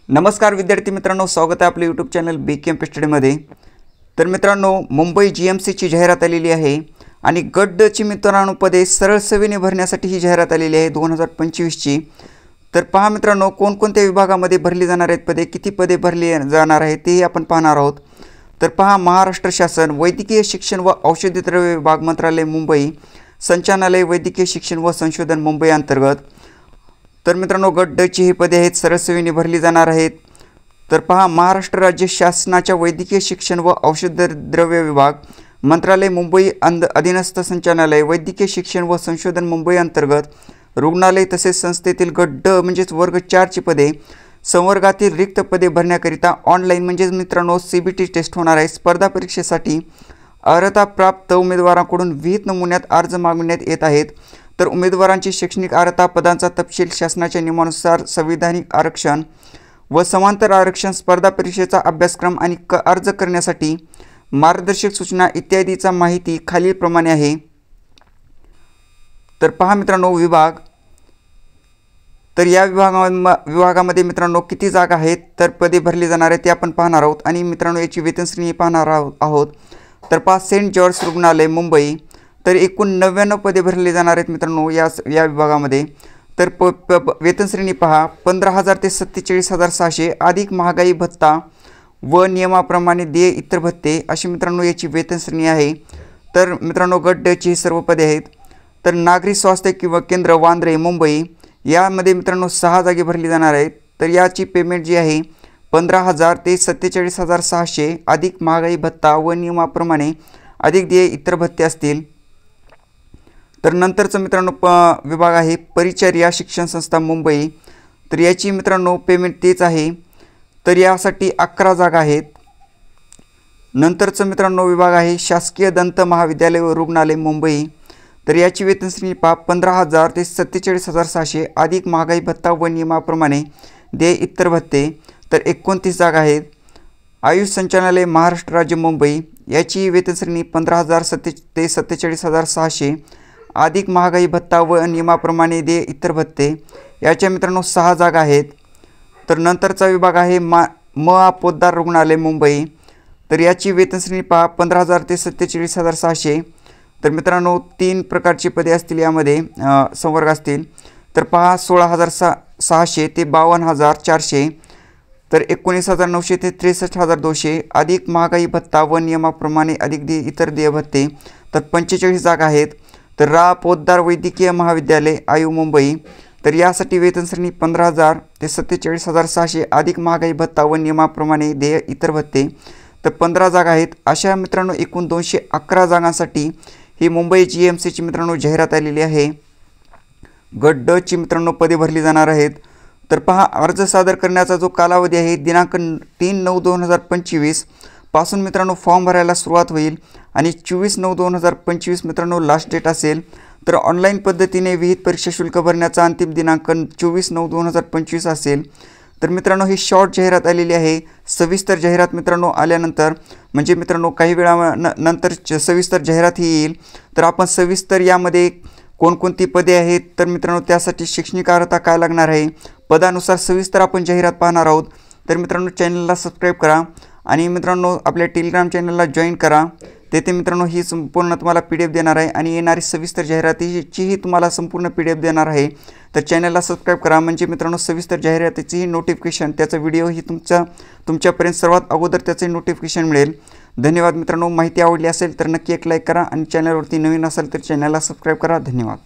नमस्कार विद्यार्थी मित्रांनो, स्वागत आहे आपल्या यूट्यूब चॅनल BKMP स्टडीमध्ये। तर मित्रांनो, मुंबई GMCची जाहिरात आलेली आहे आणि गट ड ची मित्रांनो पदे सरळ सेवेने भरण्यासाठी ही जाहिरात आलेली आहे 2025ची। तर पहा मित्रांनो, कोणकोणत्या विभागामध्ये भरली जाणार आहेत पदे, किती पदे भरली जाणार आहेत ते आपण पाहणार आहोत। तर पहा, महाराष्ट्र शासन वैद्यकीय शिक्षण व औषधी द्रव्य विभाग मंत्रालय मुंबई संचालनालय वैद्यकीय शिक्षण व संशोधन मुंबई अंतर्गत। तर मित्रांनो, गट ड ची ही पदे आहेत सरळ सेवेने भरली जाणार आहेत। तर पहा, महाराष्ट्र राज्य शासनाच्या वैद्यकीय शिक्षण व औषध द्रव्य विभाग मंत्रालय मुंबई अधीनस्थ संचालनालय वैद्यकीय शिक्षण व संशोधन मुंबई अंतर्गत रुग्णालय तसेच संस्थेतील गट ड म्हणजेच वर्ग 4 ची पदे संवर्गातील रिक्त पदे भरण्याकरिता ऑनलाईन म्हणजेच मित्रांनो CBT टेस्ट होणार आहे। स्पर्धा परीक्षेसाठी अर्हता प्राप्त उमेदवारांकडून विहित नमुन्यात अर्ज मागवण्यात येत आहेत। तर उमेदवारांची शैक्षणिक अर्हता, पदांचा तपशील, शासनाच्या नियमानुसार संविधानिक आरक्षण व समांतर आरक्षण, स्पर्धा परीक्षेचा अभ्यासक्रम आणि अर्ज करण्यासाठी मार्गदर्शक सूचना इत्यादीचा माहिती खालीलप्रमाणे आहे। तर पहा मित्रांनो, विभाग, तर या विभागामध्ये मित्रांनो किती जागा आहेत, तर पदे भरली जाणार आहेत ते आपण पाहणार आहोत आणि मित्रांनो याची वेतन श्रेणी पाहणार आहोत। तर पहा, सेंट जॉर्ज रुग्णालय मुंबई, तर एकूण 99 पदे भरली जाणार आहेत मित्रांनो या विभागामध्ये। तर वेतन श्रेणी पहा, 15,000 ते 47,600 अधिक महागाई भत्ता व नियमाप्रमाणे देय इतर भत्ते अशी मित्रांनो याची वेतन श्रेणी आहे। तर मित्रांनो, गट ड ची सर्व पदे आहेत। तर नागरी स्वास्थ्य किंवा केंद्र वांद्रे मुंबई यामध्ये मित्रांनो 6 जागी भरली जाणार आहेत। तर याची पेमेंट जी आहे 15,000 ते 47,600 अधिक महागाई भत्ता व नियमाप्रमाणे अधिक देय इतर भत्ते असतील। तर नंतरचं मित्रांनो विभाग आहे परिचर्या शिक्षण संस्था मुंबई, तर याची मित्रांनो पेमेंट तेच आहे। तर यासाठी 11 जागा आहेत। नंतरचं मित्रांनो विभाग आहे शासकीय दंत महाविद्यालय व रुग्णालय मुंबई, तर याची वेतन श्रेणी पहा 15,000 ते 47,600 अधिक महागाई भत्ता व नियमाप्रमाणे देय इतर भत्ते, तर 29 जागा आहेत। आयुष संचालनालय महाराष्ट्र राज्य मुंबई याची वेतन श्रेणी 15,000 ते 47,600 अधिक महागाई भत्ता व नियमाप्रमाणे देय इतर भत्ते, याच्या मित्रांनो 6 जागा आहेत। तर नंतरचा विभाग आहे पोद्दार रुग्णालय मुंबई, तर याची वेतन श्रेणी पहा 15,000 ते 47,600। तर मित्रांनो 3 प्रकारची पदे असतील यामध्ये, संवर्ग असतील। तर पहा 16,600 ते 52,400, तर 19,900 ते 63,200 अधिक महागाई भत्ता व नियमाप्रमाणे अधिक इतर देय भत्ते, तर 45 जागा आहेत। तर पोद्दार वैद्यकीय महाविद्यालय आयु मुंबई, तर यासाठी वेतन श्रेणी 15,000 ते 47,600 अधिक महागाई भत्ता व नियमाप्रमाणे देय इतर भत्ते, तर 15 जागा आहेत। अशा मित्रांनो एकूण 211 जागांसाठी ही मुंबई GMCची मित्रांनो जाहिरात आलेली आहे। गट ड ची मित्रांनो पदे भरली जाणार आहेत। तर पहा, अर्ज सादर करण्याचा जो कालावधी आहे दिनांक 3/9/2025 पासून मित्रांनो फॉर्म भरायला सुरुवात होईल आणि 24/9/2025 मित्रांनो लास्ट डेट असेल। तर ऑनलाईन पद्धतीने विहित परीक्षा शुल्क भरण्याचा अंतिम दिनांक 24/9/2025 असेल। तर मित्रांनो ही शॉर्ट जाहिरात आलेली आहे। सविस्तर जाहिरात मित्रांनो आल्यानंतर म्हणजे मित्रांनो काही वेळा नंतर सविस्तर जाहिरात ही येईल। तर आपण सविस्तर यामध्ये कोणकोणती पदे आहेत, तर मित्रांनो त्यासाठी शैक्षणिक अर्हता काय लागणार आहे, पदानुसार सविस्तर आपण जाहिरात पाहणार आहोत। तर मित्रांनो चॅनलला सबस्क्राईब करा आणि मित्रांनो आपल्या टेलिग्राम चॅनलला जॉईन करा। तेथे मित्रांनो ही संपूर्ण तुम्हाला PDF देणार आहे आणि येणारी सविस्तर जाहिरातीचीही तुम्हाला संपूर्ण PDF देणार आहे। तर चॅनलला सबस्क्राईब करा म्हणजे मित्रांनो सविस्तर जाहिरातीचीही नोटिफिकेशन, त्याचा व्हिडिओही तुमच्यापर्यंत सर्वात अगोदर त्याचे नोटिफिकेशन मिळेल। धन्यवाद मित्रांनो। माहिती आवडली असेल तर नक्की एक लाईक करा आणि चॅनलवरती नवीन असाल तर चॅनलला सबस्क्राईब करा। धन्यवाद।